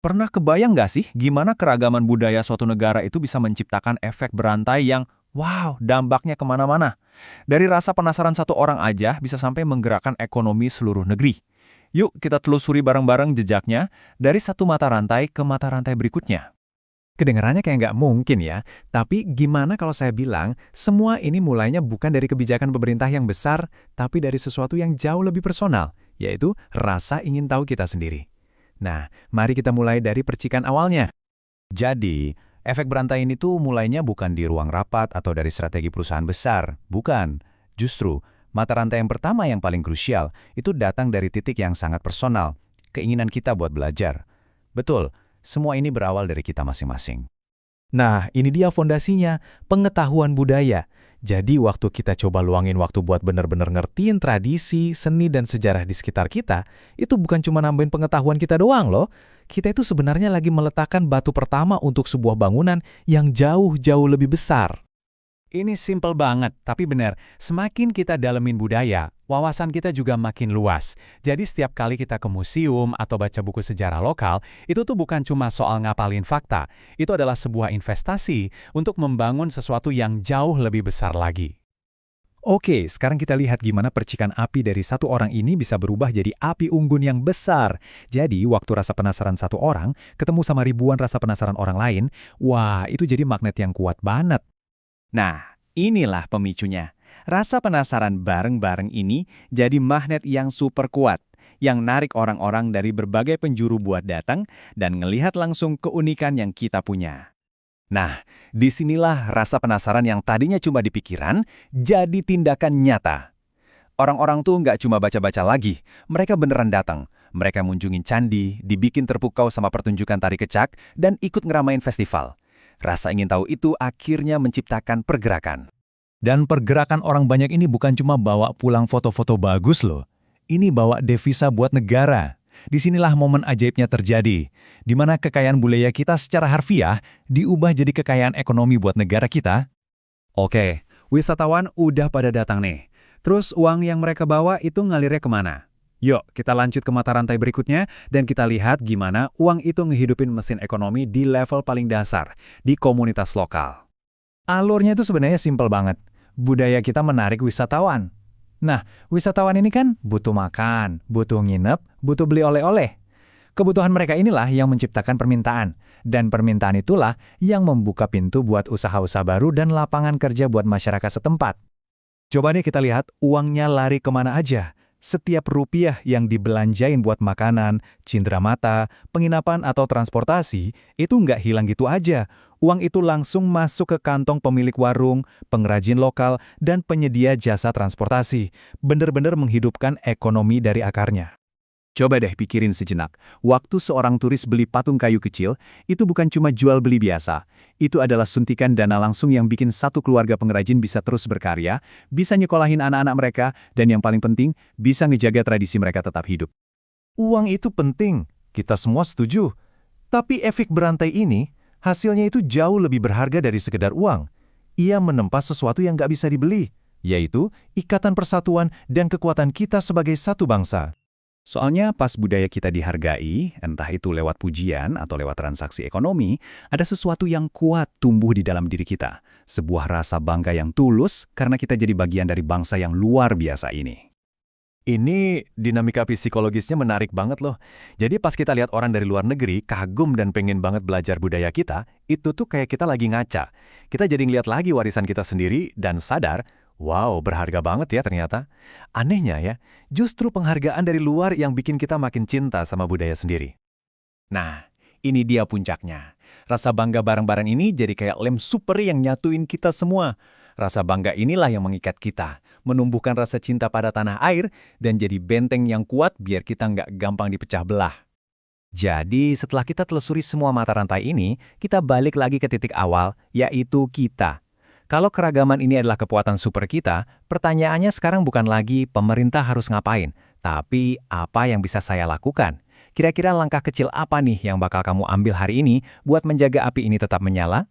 Pernah kebayang nggak sih gimana keragaman budaya suatu negara itu bisa menciptakan efek berantai yang, wow, dampaknya kemana-mana? Dari rasa penasaran satu orang aja bisa sampai menggerakkan ekonomi seluruh negeri. Yuk kita telusuri bareng-bareng jejaknya dari satu mata rantai ke mata rantai berikutnya. Kedengarannya kayak nggak mungkin ya, tapi gimana kalau saya bilang, semua ini mulainya bukan dari kebijakan pemerintah yang besar, tapi dari sesuatu yang jauh lebih personal, yaitu rasa ingin tahu kita sendiri. Nah, mari kita mulai dari percikan awalnya. Jadi, efek berantai ini tuh mulainya bukan di ruang rapat atau dari strategi perusahaan besar. Bukan. Justru, mata rantai yang pertama yang paling krusial itu datang dari titik yang sangat personal, keinginan kita buat belajar. Betul, semua ini berawal dari kita masing-masing. Nah, ini dia fondasinya, pengetahuan budaya. Jadi waktu kita coba luangin waktu buat benar-benar ngertiin tradisi, seni, dan sejarah di sekitar kita, itu bukan cuma nambahin pengetahuan kita doang loh. Kita itu sebenarnya lagi meletakkan batu pertama untuk sebuah bangunan yang jauh-jauh lebih besar. Ini simple banget, tapi benar. Semakin kita dalemin budaya, wawasan kita juga makin luas. Jadi setiap kali kita ke museum atau baca buku sejarah lokal, itu tuh bukan cuma soal ngapalin fakta. Itu adalah sebuah investasi untuk membangun sesuatu yang jauh lebih besar lagi. Oke, sekarang kita lihat gimana percikan api dari satu orang ini bisa berubah jadi api unggun yang besar. Jadi, waktu rasa penasaran satu orang ketemu sama ribuan rasa penasaran orang lain, wah, itu jadi magnet yang kuat banget. Nah, inilah pemicunya. Rasa penasaran bareng-bareng ini jadi magnet yang super kuat, yang narik orang-orang dari berbagai penjuru buat datang dan ngelihat langsung keunikan yang kita punya. Nah, disinilah rasa penasaran yang tadinya cuma di pikiran, jadi tindakan nyata. Orang-orang tuh nggak cuma baca-baca lagi, mereka beneran datang. Mereka munjungin candi, dibikin terpukau sama pertunjukan tari kecak, dan ikut ngeramain festival. Rasa ingin tahu itu akhirnya menciptakan pergerakan. Dan pergerakan orang banyak ini bukan cuma bawa pulang foto-foto bagus loh. Ini bawa devisa buat negara. Disinilah momen ajaibnya terjadi, di mana kekayaan budaya kita secara harfiah diubah jadi kekayaan ekonomi buat negara kita. Oke, wisatawan udah pada datang nih. Terus uang yang mereka bawa itu ngalirnya kemana? Yuk, kita lanjut ke mata rantai berikutnya dan kita lihat gimana uang itu ngehidupin mesin ekonomi di level paling dasar, di komunitas lokal. Alurnya itu sebenarnya simpel banget. Budaya kita menarik wisatawan. Nah, wisatawan ini kan butuh makan, butuh nginep, butuh beli oleh-oleh. Kebutuhan mereka inilah yang menciptakan permintaan. Dan permintaan itulah yang membuka pintu buat usaha-usaha baru dan lapangan kerja buat masyarakat setempat. Coba deh kita lihat uangnya lari kemana aja. Setiap rupiah yang dibelanjain buat makanan, cindera mata, penginapan atau transportasi, itu nggak hilang gitu aja. Uang itu langsung masuk ke kantong pemilik warung, pengrajin lokal, dan penyedia jasa transportasi. Bener-bener menghidupkan ekonomi dari akarnya. Coba deh pikirin sejenak, waktu seorang turis beli patung kayu kecil, itu bukan cuma jual beli biasa. Itu adalah suntikan dana langsung yang bikin satu keluarga pengrajin bisa terus berkarya, bisa nyekolahin anak-anak mereka, dan yang paling penting, bisa ngejaga tradisi mereka tetap hidup. Uang itu penting, kita semua setuju. Tapi efek berantai ini, hasilnya itu jauh lebih berharga dari sekedar uang. Ia menempa sesuatu yang nggak bisa dibeli, yaitu ikatan persatuan dan kekuatan kita sebagai satu bangsa. Soalnya pas budaya kita dihargai, entah itu lewat pujian atau lewat transaksi ekonomi, ada sesuatu yang kuat tumbuh di dalam diri kita. Sebuah rasa bangga yang tulus karena kita jadi bagian dari bangsa yang luar biasa ini. Ini dinamika psikologisnya menarik banget loh. Jadi pas kita lihat orang dari luar negeri kagum dan pengen banget belajar budaya kita, itu tuh kayak kita lagi ngaca. Kita jadi ngeliat lagi warisan kita sendiri dan sadar, wow, berharga banget ya ternyata. Anehnya ya, justru penghargaan dari luar yang bikin kita makin cinta sama budaya sendiri. Nah, ini dia puncaknya. Rasa bangga bareng-bareng ini jadi kayak lem super yang nyatuin kita semua. Rasa bangga inilah yang mengikat kita, menumbuhkan rasa cinta pada tanah air, dan jadi benteng yang kuat biar kita nggak gampang dipecah belah. Jadi, setelah kita telusuri semua mata rantai ini, kita balik lagi ke titik awal, yaitu kita. Kalau keragaman ini adalah kekuatan super kita, pertanyaannya sekarang bukan lagi pemerintah harus ngapain, tapi apa yang bisa saya lakukan? Kira-kira langkah kecil apa nih yang bakal kamu ambil hari ini buat menjaga api ini tetap menyala?